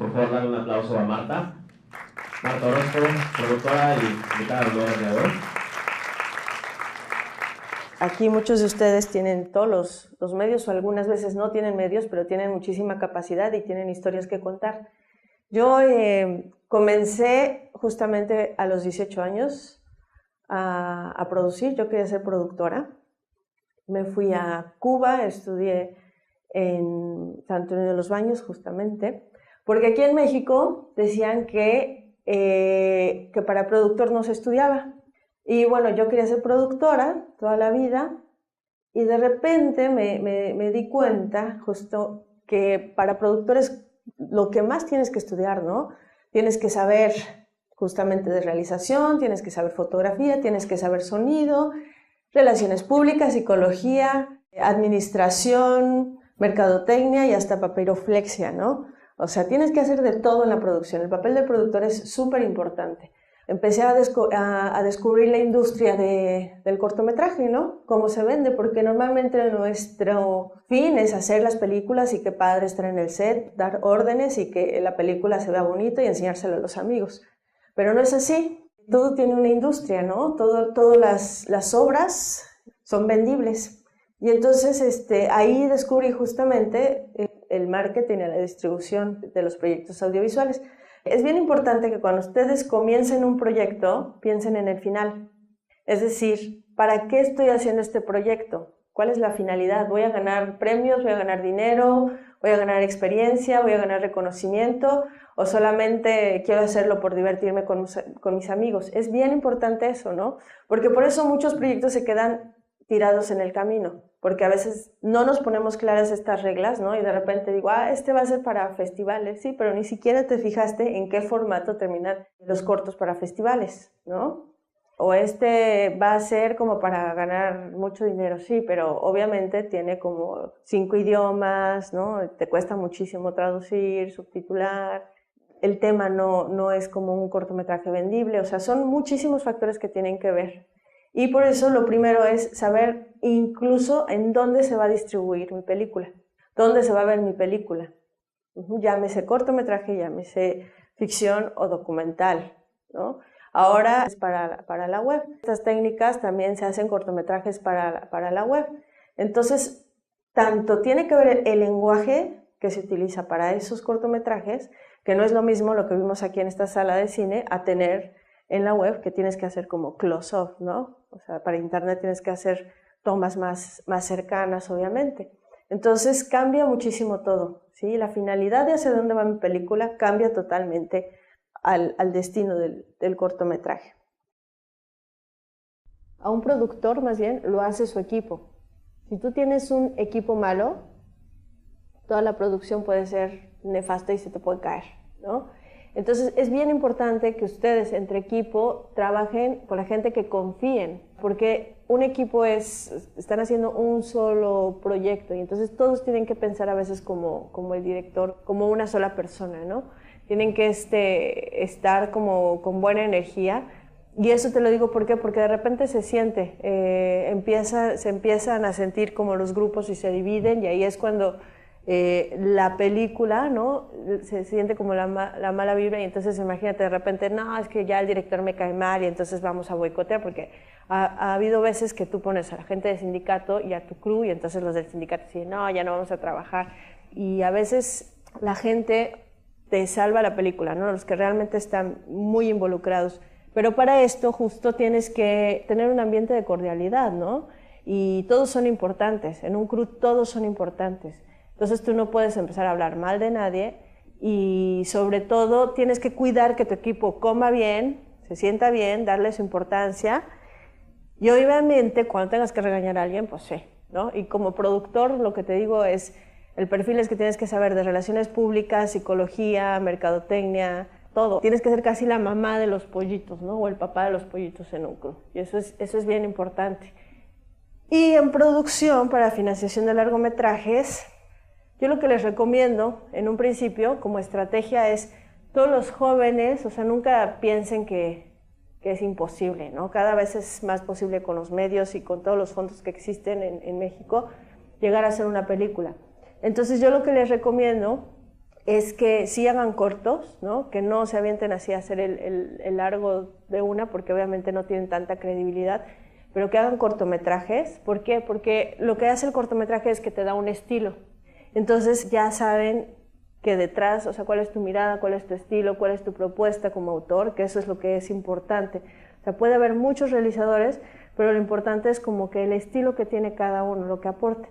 por favor darle un aplauso a Marta. Marta Orozco, productora y invitada del día de hoy. Aquí muchos de ustedes tienen todos los medios, o algunas veces no tienen medios, pero tienen muchísima capacidad y tienen historias que contar. Yo comencé justamente a los 18 años a producir. Yo quería ser productora. Me fui a Cuba, estudié en San Antonio de los Baños justamente, porque aquí en México decían que para productor no se estudiaba. Y bueno, yo quería ser productora toda la vida y de repente me di cuenta justo que para productores lo que más tienes que estudiar, ¿no? Tienes que saber justamente de realización, tienes que saber fotografía, tienes que saber sonido, relaciones públicas, psicología, administración, mercadotecnia y hasta papiroflexia, ¿no? O sea, tienes que hacer de todo en la producción. El papel del productor es súper importante. Empecé a descubrir la industria del cortometraje, ¿no? Cómo se vende, porque normalmente nuestro fin es hacer las películas y que padre estar en el set, dar órdenes y que la película se vea bonita y enseñárselo a los amigos. Pero no es así. Todo tiene una industria, ¿no? Todas las obras son vendibles. Y entonces ahí descubrí justamente el marketing y la distribución de los proyectos audiovisuales. Es bien importante que cuando ustedes comiencen un proyecto, piensen en el final. Es decir, ¿para qué estoy haciendo este proyecto? ¿Cuál es la finalidad? ¿Voy a ganar premios? ¿Voy a ganar dinero? ¿Voy a ganar experiencia? ¿Voy a ganar reconocimiento? ¿O solamente quiero hacerlo por divertirme con mis amigos? Es bien importante eso, ¿no? Porque por eso muchos proyectos se quedan tirados en el camino, porque a veces no nos ponemos claras estas reglas, ¿no? Y de repente digo, este va a ser para festivales, sí, pero ni siquiera te fijaste en qué formato terminan los cortos para festivales, ¿no? O va a ser como para ganar mucho dinero, sí, pero obviamente tiene como 5 idiomas, ¿no? Te cuesta muchísimo traducir, subtitular. El tema no es como un cortometraje vendible, o sea, son muchísimos factores que tienen que ver. Y por eso lo primero es saber incluso en dónde se va a distribuir mi película, dónde se va a ver mi película. Llámese cortometraje, llámese ficción o documental, ¿no? Ahora es para la web. Estas técnicas también se hacen cortometrajes para la web. Entonces, tanto tiene que ver el lenguaje que se utiliza para esos cortometrajes, que no es lo mismo lo que vimos aquí en esta sala de cine, a tener en la web que tienes que hacer como close-up, ¿no? O sea, para internet tienes que hacer tomas más cercanas, obviamente. Entonces cambia muchísimo todo, ¿sí? La finalidad de hacia dónde va mi película cambia totalmente al destino del cortometraje. A un productor, más bien, lo hace su equipo. Si tú tienes un equipo malo, toda la producción puede ser nefasta y se te puede caer, ¿no? Entonces es bien importante que ustedes entre equipo trabajen con la gente que confíen, porque un equipo están haciendo un solo proyecto y entonces todos tienen que pensar a veces como el director, como una sola persona, ¿no? Tienen que estar como con buena energía. Y eso te lo digo porque de repente se siente, se empiezan a sentir como los grupos y se dividen y ahí es cuando la película, ¿no? Se siente como la mala vibra y entonces imagínate de repente, no, es que ya el director me cae mal y entonces vamos a boicotear porque ha habido veces que tú pones a la gente del sindicato y a tu crew y entonces los del sindicato dicen, no, ya no vamos a trabajar y a veces la gente te salva la película, ¿no? Los que realmente están muy involucrados. Pero para esto justo tienes que tener un ambiente de cordialidad, ¿no? Y todos son importantes, en un crew todos son importantes. Entonces tú no puedes empezar a hablar mal de nadie y sobre todo tienes que cuidar que tu equipo coma bien, se sienta bien, darle su importancia y obviamente cuando tengas que regañar a alguien, pues sí, ¿no? Y como productor lo que te digo es, el perfil es que tienes que saber de relaciones públicas, psicología, mercadotecnia, todo. Tienes que ser casi la mamá de los pollitos, ¿no? O el papá de los pollitos en un crew. Y eso es bien importante. Y en producción, para financiación de largometrajes, yo lo que les recomiendo en un principio como estrategia es todos los jóvenes, o sea, nunca piensen que es imposible, ¿no? Cada vez es más posible con los medios y con todos los fondos que existen en México llegar a hacer una película. Entonces yo lo que les recomiendo es que sí hagan cortos, ¿no? Que no se avienten así a hacer el largo de una, porque obviamente no tienen tanta credibilidad, pero que hagan cortometrajes. ¿Por qué? Porque lo que hace el cortometraje es que te da un estilo. Entonces ya saben que detrás, o sea, cuál es tu mirada, cuál es tu estilo, cuál es tu propuesta como autor, que eso es lo que es importante. O sea, puede haber muchos realizadores, pero lo importante es como que el estilo que tiene cada uno, lo que aporte.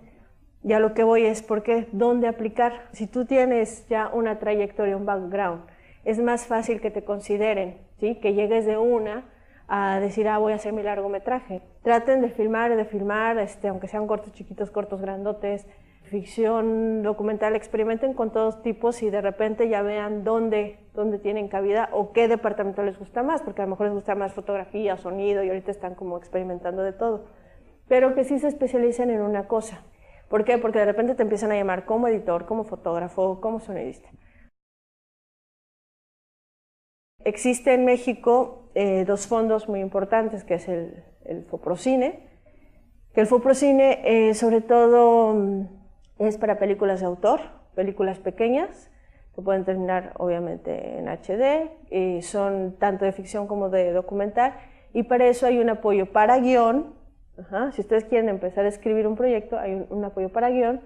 Ya lo que voy es, ¿por qué? ¿Dónde aplicar? Si tú tienes ya una trayectoria, un background, es más fácil que te consideren, ¿sí? Que llegues de una a decir, voy a hacer mi largometraje. Traten de filmar, aunque sean cortos chiquitos, cortos grandotes, ficción, documental, experimenten con todos tipos y de repente ya vean dónde tienen cabida o qué departamento les gusta más, porque a lo mejor les gusta más fotografía, sonido y ahorita están como experimentando de todo. Pero que sí se especialicen en una cosa. ¿Por qué? Porque de repente te empiezan a llamar como editor, como fotógrafo, como sonidista. Existe en México dos fondos muy importantes, que es el FOPROCINE, que el FOPROCINE sobre todo es para películas de autor, películas pequeñas, que pueden terminar obviamente en HD, y son tanto de ficción como de documental, y para eso hay un apoyo para guión. Si ustedes quieren empezar a escribir un proyecto, hay un apoyo para guión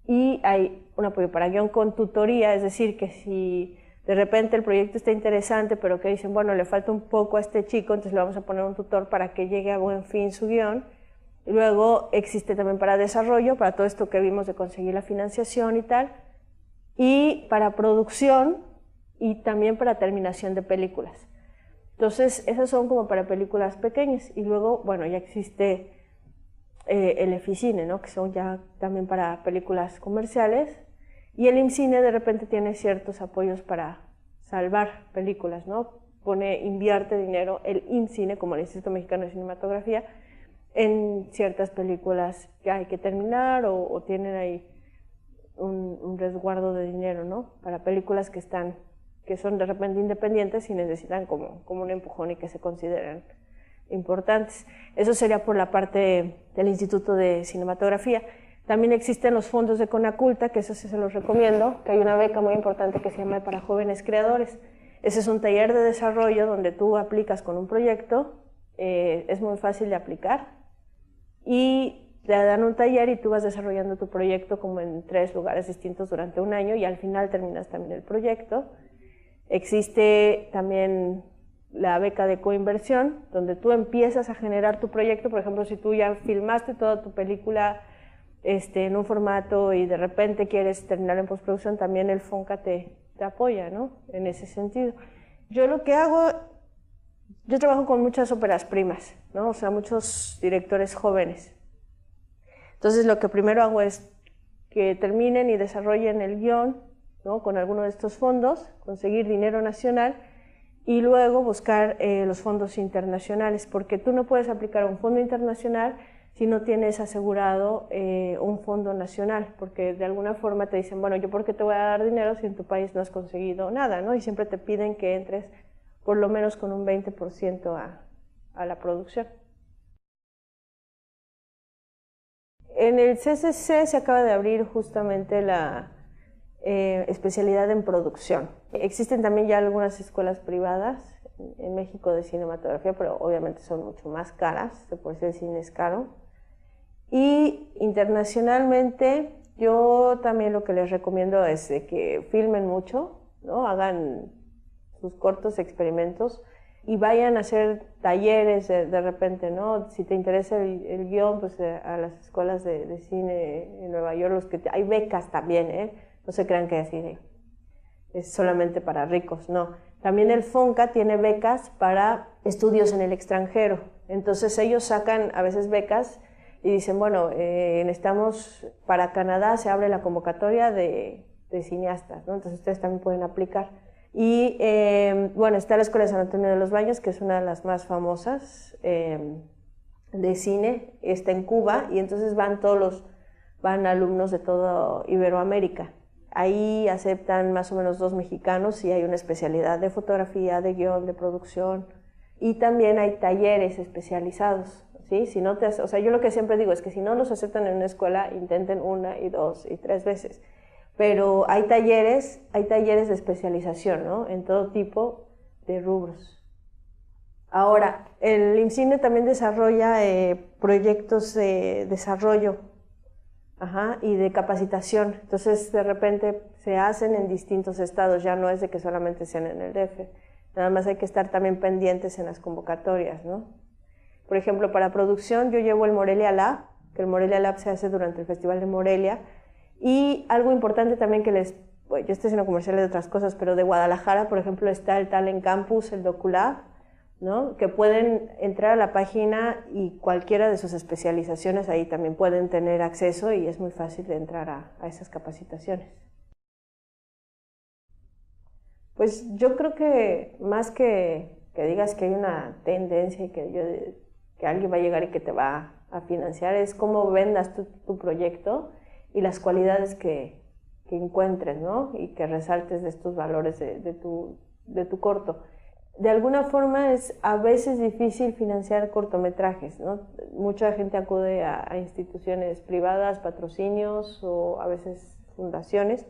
y hay un apoyo para guión con tutoría, es decir, que si de repente el proyecto está interesante, pero que dicen, bueno, le falta un poco a este chico, entonces le vamos a poner un tutor para que llegue a buen fin su guión. Y luego existe también para desarrollo, para todo esto que vimos de conseguir la financiación y tal, y para producción y también para terminación de películas. Entonces, esas son como para películas pequeñas. Y luego, bueno, ya existe el EFICINE, ¿no? Que son ya también para películas comerciales. Y el IMCINE de repente tiene ciertos apoyos para salvar películas, ¿no? Invierte dinero el IMCINE, como el Instituto Mexicano de Cinematografía, en ciertas películas que hay que terminar o tienen ahí un resguardo de dinero, ¿no? Para películas que son de repente independientes y necesitan como un empujón y que se consideran importantes. Eso sería por la parte del Instituto de Cinematografía. También existen los fondos de Conaculta, que eso sí se los recomiendo, que hay una beca muy importante que se llama Para Jóvenes Creadores. Ese es un taller de desarrollo donde tú aplicas con un proyecto, es muy fácil de aplicar y te dan un taller y tú vas desarrollando tu proyecto como en 3 lugares distintos durante un año y al final terminas también el proyecto. Existe también la beca de coinversión, donde tú empiezas a generar tu proyecto. Por ejemplo, si tú ya filmaste toda tu película en un formato y de repente quieres terminar en postproducción, también el FONCA te apoya, ¿no? En ese sentido. Yo lo que hago, yo trabajo con muchas óperas primas, ¿no? O sea, muchos directores jóvenes. Entonces, lo que primero hago es que terminen y desarrollen el guión, ¿no? Con alguno de estos fondos, conseguir dinero nacional y luego buscar los fondos internacionales, porque tú no puedes aplicar a un fondo internacional si no tienes asegurado un fondo nacional, porque de alguna forma te dicen, bueno, ¿yo por qué te voy a dar dinero si en tu país no has conseguido nada, ¿no? Y siempre te piden que entres por lo menos con un 20% a la producción. En el CCC se acaba de abrir justamente la especialidad en producción. Existen también ya algunas escuelas privadas en México de cinematografía, pero obviamente son mucho más caras, de por sí el cine es caro. Y internacionalmente yo también lo que les recomiendo es que filmen mucho, ¿no? Hagan sus cortos experimentos y vayan a hacer talleres de repente, ¿no? Si te interesa el guión, pues a las escuelas de cine en Nueva York, hay becas también, no se crean que así es solamente para ricos, no. También el FONCA tiene becas para estudios en el extranjero, entonces ellos sacan a veces becas y dicen, bueno, necesitamos, para Canadá se abre la convocatoria de cineastas, ¿no? Entonces ustedes también pueden aplicar. Y bueno, está la Escuela de San Antonio de los Baños, que es una de las más famosas de cine, está en Cuba, y entonces van alumnos de toda Iberoamérica. Ahí aceptan más o menos 2 mexicanos y hay una especialidad de fotografía, de guión, de producción, y también hay talleres especializados, ¿sí? Si no yo lo que siempre digo es que si no los aceptan en una escuela, intenten 1 y 2 y 3 veces. pero hay talleres de especialización, ¿no? En todo tipo de rubros. Ahora, el IMCINE también desarrolla proyectos de desarrollo y de capacitación. Entonces, de repente se hacen en distintos estados, ya no es de que solamente sean en el DF. Nada más hay que estar también pendientes en las convocatorias, ¿no? Por ejemplo, para producción yo llevo el Morelia Lab, que el Morelia Lab se hace durante el Festival de Morelia. Y algo importante también que yo estoy haciendo comerciales de otras cosas, pero de Guadalajara, por ejemplo, está el Talent Campus, el DocuLab, ¿no? Que pueden entrar a la página y cualquiera de sus especializaciones ahí también pueden tener acceso y es muy fácil de entrar a esas capacitaciones. Pues yo creo que más que digas que hay una tendencia y que alguien va a llegar y que te va a financiar, es cómo vendas tu proyecto y las cualidades que encuentres, ¿no? Y que resaltes de estos valores de tu corto. De alguna forma es a veces difícil financiar cortometrajes, ¿no? Mucha gente acude a instituciones privadas, patrocinios o a veces fundaciones,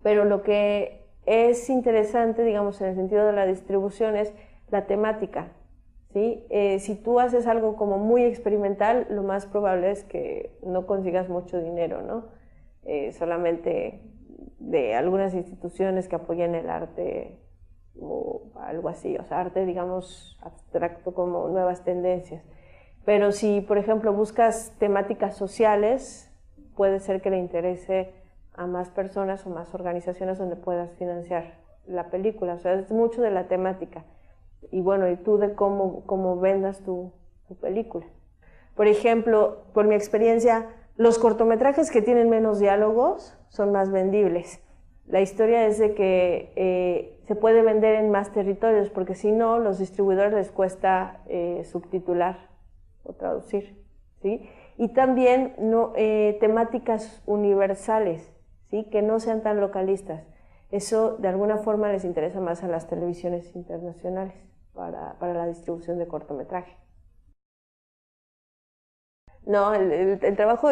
pero lo que es interesante, digamos, en el sentido de la distribución es la temática, ¿sí? Si tú haces algo como muy experimental, lo más probable es que no consigas mucho dinero, ¿no? Solamente de algunas instituciones que apoyen el arte o algo así, o sea, arte, digamos, abstracto como nuevas tendencias. Pero si, por ejemplo, buscas temáticas sociales, puede ser que le interese a más personas o más organizaciones donde puedas financiar la película. O sea, es mucho de la temática. Y bueno, y tú de cómo vendas tu película. Por ejemplo, por mi experiencia, los cortometrajes que tienen menos diálogos son más vendibles. La historia es de que se puede vender en más territorios, porque si no, los distribuidores les cuesta subtitular o traducir, ¿sí? Y también temáticas universales, ¿sí? Que no sean tan localistas. Eso de alguna forma les interesa más a las televisiones internacionales para la distribución de cortometraje. No, el trabajo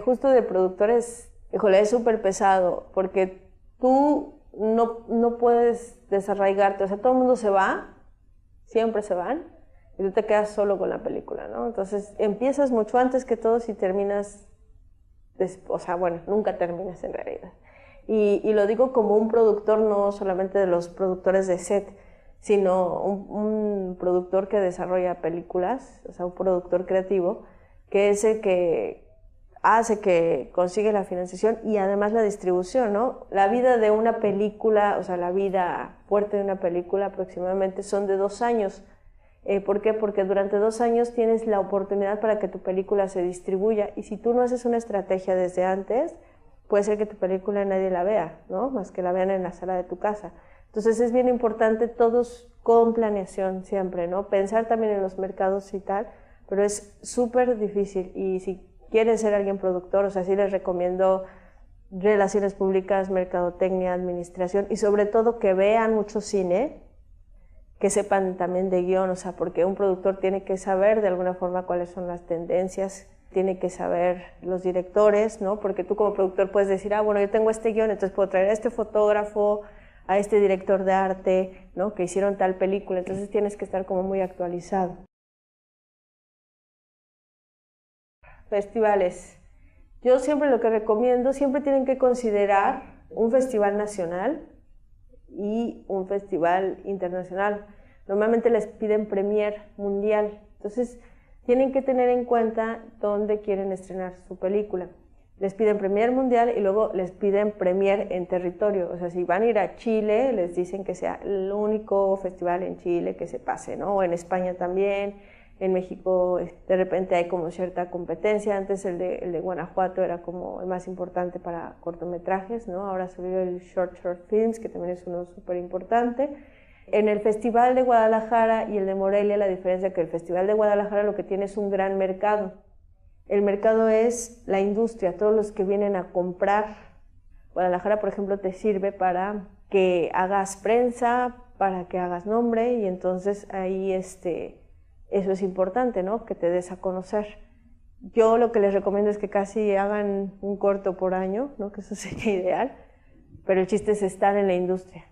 justo de productores, híjole, es súper pesado, porque tú no puedes desarraigarte, o sea, todo el mundo se va, siempre se van, y tú te quedas solo con la película, ¿no? Entonces empiezas mucho antes que todos y terminas, o sea, bueno, nunca terminas en realidad. Y lo digo como un productor, no solamente de los productores de set, sino un productor que desarrolla películas, o sea, un productor creativo, que es el que hace que consigue la financiación y además la distribución, ¿no? La vida de una película, o sea, la vida fuerte de una película aproximadamente son de 2 años. ¿Por qué? Porque durante 2 años tienes la oportunidad para que tu película se distribuya y si tú no haces una estrategia desde antes, puede ser que tu película nadie la vea, ¿no? Más que la vean en la sala de tu casa. Entonces es bien importante todos con planeación siempre, ¿no? Pensar también en los mercados y tal, pero es súper difícil y si quieres ser alguien productor, o sea, sí les recomiendo relaciones públicas, mercadotecnia, administración y sobre todo que vean mucho cine, que sepan también de guión, o sea, porque un productor tiene que saber de alguna forma cuáles son las tendencias, tiene que saber los directores, ¿no? Porque tú como productor puedes decir, bueno, yo tengo este guión, entonces puedo traer a este fotógrafo, a este director de arte, ¿no? Que hicieron tal película, entonces tienes que estar como muy actualizado. Festivales. Yo siempre lo que recomiendo, siempre tienen que considerar un festival nacional y un festival internacional. Normalmente les piden premier mundial, entonces tienen que tener en cuenta dónde quieren estrenar su película. Les piden premier mundial y luego les piden premier en territorio. O sea, si van a ir a Chile, les dicen que sea el único festival en Chile que se pase, ¿no? O en España también. En México de repente hay como cierta competencia, antes el de Guanajuato era como el más importante para cortometrajes, ¿no? Ahora salió el Short Films, que también es uno súper importante. En el Festival de Guadalajara y el de Morelia, la diferencia es que el Festival de Guadalajara lo que tiene es un gran mercado. El mercado es la industria, todos los que vienen a comprar. Guadalajara, por ejemplo, te sirve para que hagas prensa, para que hagas nombre y entonces ahí eso es importante, ¿no? Que te des a conocer. yo lo que les recomiendo es que casi hagan un corto por año, ¿no? Que eso sería ideal, pero el chiste es estar en la industria.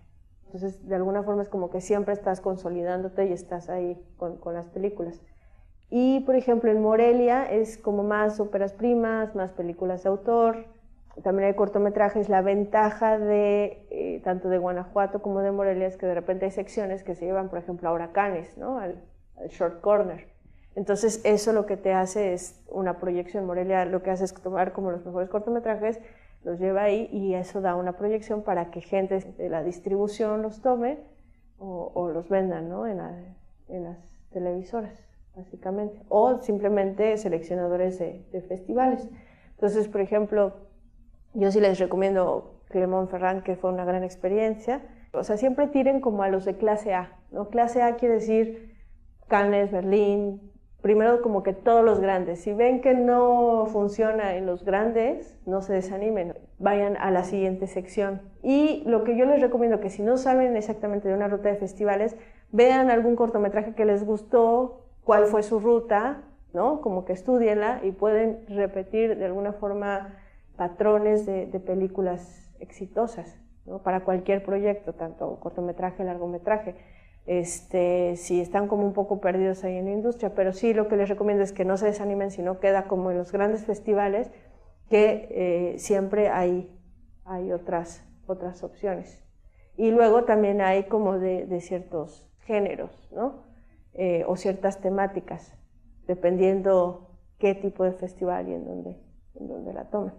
Entonces, de alguna forma es como que siempre estás consolidándote y estás ahí con las películas. Y, por ejemplo, en Morelia es como más óperas primas, más películas de autor, también hay cortometrajes. La ventaja de tanto de Guanajuato como de Morelia es que de repente hay secciones que se llevan, por ejemplo, a huracanes, ¿no? al Short Corner. Entonces eso lo que te hace es una proyección. Morelia lo que hace es tomar como los mejores cortometrajes, los lleva ahí y eso da una proyección para que gente de la distribución los tome o los vendan, ¿no? en las televisoras, básicamente. O simplemente seleccionadores de festivales. Entonces, por ejemplo, yo sí les recomiendo Clermont-Ferrand, que fue una gran experiencia. O sea, siempre tiren como a los de clase A, ¿no? Clase A quiere decir Cannes, Berlín, primero como que todos los grandes. Si ven que no funciona en los grandes, no se desanimen, vayan a la siguiente sección. Y lo que yo les recomiendo, que si no saben exactamente de una ruta de festivales, vean algún cortometraje que les gustó, cuál fue su ruta, ¿no? Como que estudienla y pueden repetir de alguna forma patrones de películas exitosas, ¿no? Para cualquier proyecto, tanto cortometraje, largometraje. Si están como un poco perdidos ahí en la industria, pero sí lo que les recomiendo es que no se desanimen, sino queda como en los grandes festivales, que siempre hay otras opciones. Y luego también hay como de ciertos géneros, ¿no? O ciertas temáticas, dependiendo qué tipo de festival y en dónde la tomen.